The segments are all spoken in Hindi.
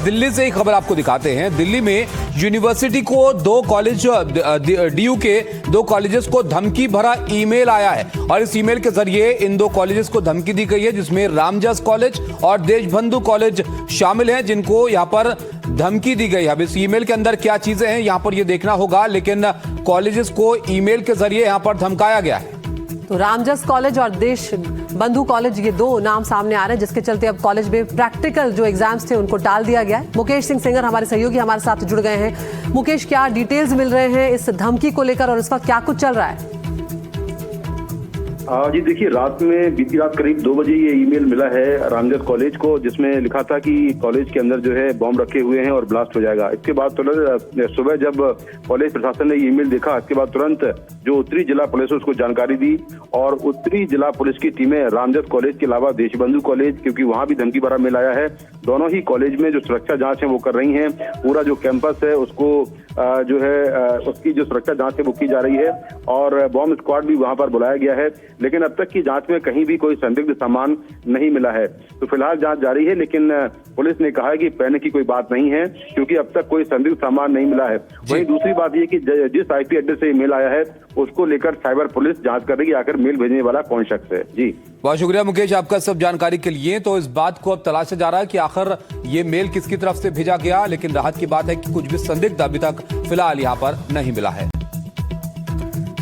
दिल्ली से एक खबर आपको दिखाते हैं। दिल्ली में यूनिवर्सिटी को दो कॉलेज डीयू के दो कॉलेजेस को धमकी भरा ईमेल आया है और इस ईमेल के जरिए इन दो कॉलेजेस को धमकी दी गई है, जिसमें रामजस कॉलेज और देशबंधु कॉलेज शामिल हैं, जिनको यहां पर धमकी दी गई है। अब इस ईमेल के अंदर क्या चीजें हैं यहां पर ये देखना होगा, लेकिन कॉलेजेस को ईमेल के जरिए यहां पर धमकाया गया है। तो रामजस कॉलेज और देश बंधु कॉलेज, ये दो नाम सामने आ रहे हैं, जिसके चलते अब कॉलेज में प्रैक्टिकल जो एग्जाम्स थे उनको टाल दिया गया है। मुकेश सिंह सेंगर हमारे सहयोगी हमारे साथ जुड़ गए हैं। मुकेश, क्या डिटेल्स मिल रहे हैं इस धमकी को लेकर और इस वक्त क्या कुछ चल रहा है? जी देखिए, बीती रात करीब 2 बजे ये ईमेल मिला है रामजस कॉलेज को, जिसमें लिखा था कि कॉलेज के अंदर जो है बॉम्ब रखे हुए हैं और ब्लास्ट हो जाएगा। इसके बाद तुरंत सुबह जब कॉलेज प्रशासन ने ईमेल देखा, इसके बाद तुरंत जो उत्तरी जिला पुलिस है उसको जानकारी दी और उत्तरी जिला पुलिस की टीमें रामजस कॉलेज के अलावा देशबंधु कॉलेज, क्योंकि वहां भी धमकी भरा मेल आया है, दोनों ही कॉलेज में जो सुरक्षा जांच है वो कर रही है। पूरा जो कैंपस है उसको जो है उसकी जो सुरक्षा जांच है वो की जा रही है और बॉम्ब स्क्वाड भी वहां पर बुलाया गया है, लेकिन अब तक की जांच में कहीं भी कोई संदिग्ध सामान नहीं मिला है। तो फिलहाल जांच जारी है, लेकिन पुलिस ने कहा है कि पैनिक की कोई बात नहीं है, क्योंकि अब तक कोई संदिग्ध सामान नहीं मिला है। वहीं दूसरी बात यह कि जिस आईपी एड्रेस से मेल आया है उसको लेकर साइबर पुलिस जांच कर रही है, आखिर मेल भेजने वाला कौन शख्स है। जी बहुत शुक्रिया मुकेश आपका सब जानकारी के लिए। तो इस बात को अब तलाशा जा रहा है कि आखिर ये मेल किसकी तरफ से भेजा गया, लेकिन राहत की बात है कि कुछ भी संदिग्ध अभी तक फिलहाल यहाँ पर नहीं मिला है।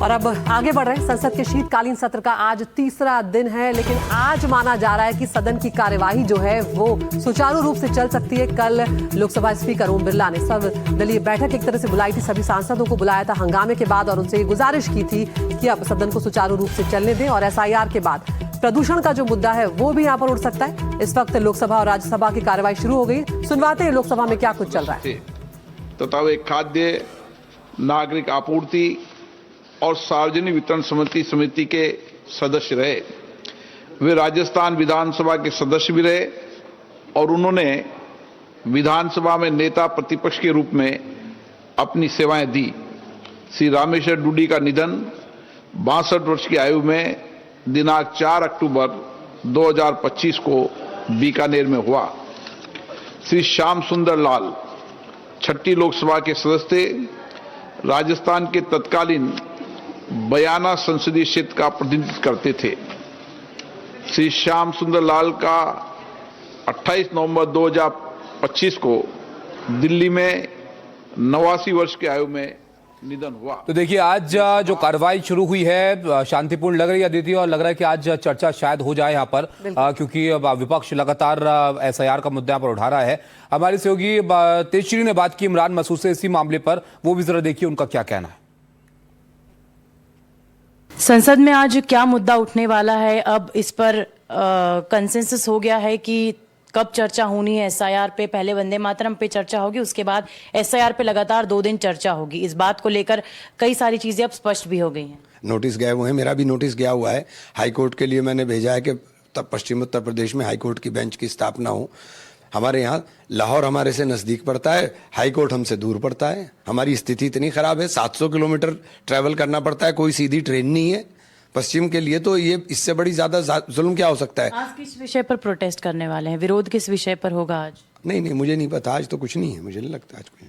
और अब आगे बढ़ रहे हैं। संसद के शीतकालीन सत्र का आज तीसरा दिन है, लेकिन आज माना जा रहा है कि सदन की कार्यवाही जो है वो सुचारू रूप से चल सकती है। कल लोकसभा स्पीकर ओम बिरला ने सर्वदलीय बैठक एक तरह से बुलाई थी, सभी सांसदों को बुलाया था हंगामे के बाद और उनसे ये गुजारिश की थी कि अब सदन को सुचारू रूप से चलने दें। और एसआईआर के बाद प्रदूषण का जो मुद्दा है वो भी यहाँ पर उठ सकता है। इस वक्त लोकसभा और राज्यसभा की कार्यवाही शुरू हो गई। सुनवाते हैं लोकसभा में क्या कुछ चल रहा है। तथा वे खाद्य नागरिक आपूर्ति और सार्वजनिक वितरण समिति के सदस्य रहे। वे राजस्थान विधानसभा के सदस्य भी रहे और उन्होंने विधानसभा में नेता प्रतिपक्ष के रूप में अपनी सेवाएं दी। श्री रामेश्वर डूडी का निधन 62 वर्ष की आयु में दिनांक 4 अक्टूबर 2025 को बीकानेर में हुआ। श्री श्याम सुंदर लाल 6ठी लोकसभा के सदस्य थे। राजस्थान के तत्कालीन बयाना संसदीय क्षेत्र का प्रतिनिधित्व करते थे। श्री श्याम सुंदर लाल का 28 नवंबर 2025 को दिल्ली में 89 वर्ष की आयु में निधन हुआ। तो देखिए, आज जो कार्रवाई शुरू हुई है शांतिपूर्ण लग रही है अदिति, और लग रहा है कि आज चर्चा शायद हो जाए यहाँ पर, क्योंकि विपक्ष लगातार एसआईआर का मुद्दा पर उठा रहा है। हमारे सहयोगी तेजश्री ने बात की इमरान मसूद से इसी मामले पर, वो भी जरा देखिए उनका क्या कहना है। संसद में आज क्या मुद्दा उठने वाला है? अब इस पर कंसेंसस हो गया है कि कब चर्चा होनी है एसआईआर पे। पहले वंदे मातरम पे चर्चा होगी, उसके बाद एसआईआर पे लगातार 2 दिन चर्चा होगी। इस बात को लेकर कई सारी चीजें अब स्पष्ट भी हो गई हैं। नोटिस गए हुए हैं, मेरा भी नोटिस गया हुआ है। हाई कोर्ट के लिए मैंने भेजा है कि तब पश्चिम उत्तर प्रदेश में हाई कोर्ट की बेंच की स्थापना हो। हमारे यहाँ लाहौर हमारे से नज़दीक पड़ता है, हाई कोर्ट हमसे दूर पड़ता है। हमारी स्थिति इतनी ख़राब है, 700 किलोमीटर ट्रैवल करना पड़ता है, कोई सीधी ट्रेन नहीं है पश्चिम के लिए। तो ये इससे बड़ी ज़्यादा जुल्म क्या हो सकता है? आज किस विषय पर प्रोटेस्ट करने वाले हैं? विरोध किस विषय पर होगा आज? नहीं, मुझे नहीं पता, आज तो कुछ नहीं है, मुझे नहीं लगता आज कुछ।